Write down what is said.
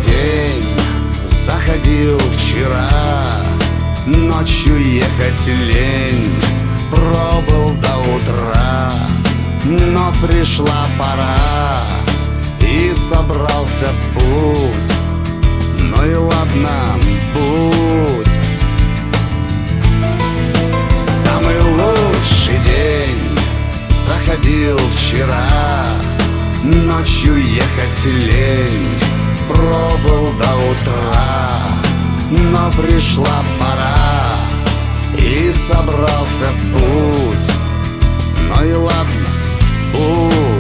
день заходил вчера, ночью ехать лень, пробыл до утра. Но пришла пора, и собрался в путь. Ну и ладно, будь. Самый лучший день заходил вчера, ночью ехать лень, пробыл до утра. Но пришла пора, и собрался в путь. Ну и ладно, будь.